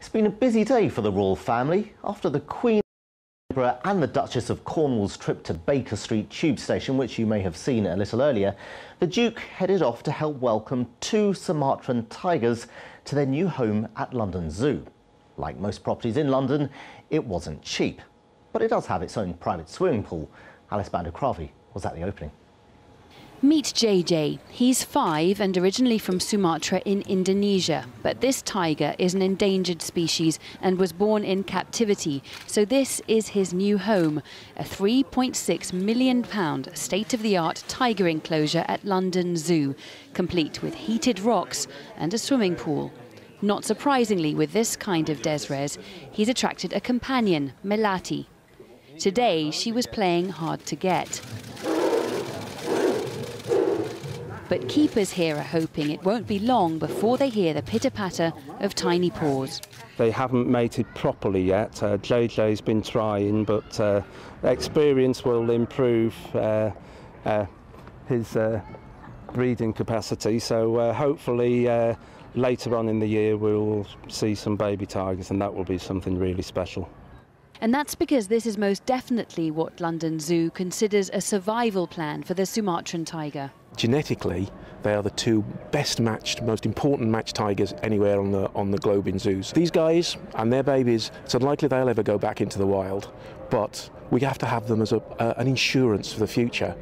It's been a busy day for the royal family after the Queen and the Duchess of Cornwall's trip to Baker Street tube station, which you may have seen a little earlier. The Duke headed off to help welcome 2 Sumatran tigers to their new home at London Zoo. Like most properties in London, it wasn't cheap, but it does have its own private swimming pool. Alice Bandukravi was at the opening. Meet JJ. He's 5 and originally from Sumatra in Indonesia. But this tiger is an endangered species and was born in captivity. So this is his new home, a £3.6 million state-of-the-art tiger enclosure at London Zoo, complete with heated rocks and a swimming pool. Not surprisingly, with this kind of Desres, he's attracted a companion, Melati. Today, she was playing hard to get. But keepers here are hoping it won't be long before they hear the pitter-patter of tiny paws. They haven't mated properly yet. JJ's been trying, but experience will improve his breeding capacity. So hopefully later on in the year we'll see some baby tigers, and that will be something really special. And that's because this is most definitely what London Zoo considers a survival plan for the Sumatran tiger. Genetically, they are the 2 best matched, most important matched tigers anywhere on the globe in zoos. These guys and their babies, it's unlikely they'll ever go back into the wild, but we have to have them as an insurance for the future.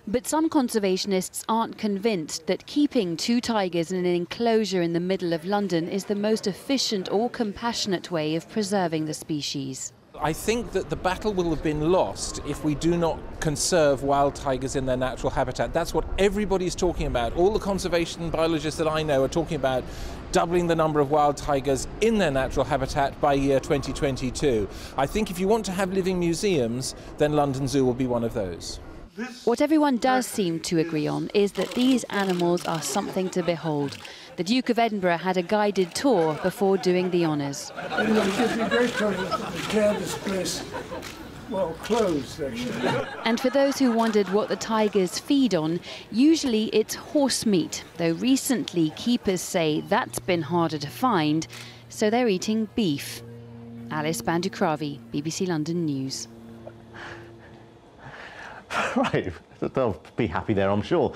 But some conservationists aren't convinced that keeping 2 tigers in an enclosure in the middle of London is the most efficient or compassionate way of preserving the species. I think that the battle will have been lost if we do not conserve wild tigers in their natural habitat. That's what everybody's talking about. All the conservation biologists that I know are talking about doubling the number of wild tigers in their natural habitat by year 2022. I think if you want to have living museums, then London Zoo will be one of those. What everyone does seem to agree on is that these animals are something to behold. The Duke of Edinburgh had a guided tour before doing the honours. It gives me great pleasure to declare this place, well, closed, actually. And for those who wondered what the tigers feed on, usually it's horse meat, though recently keepers say that's been harder to find, so they're eating beef. Alice Bandukravi, BBC London News. Right, they'll be happy there, I'm sure.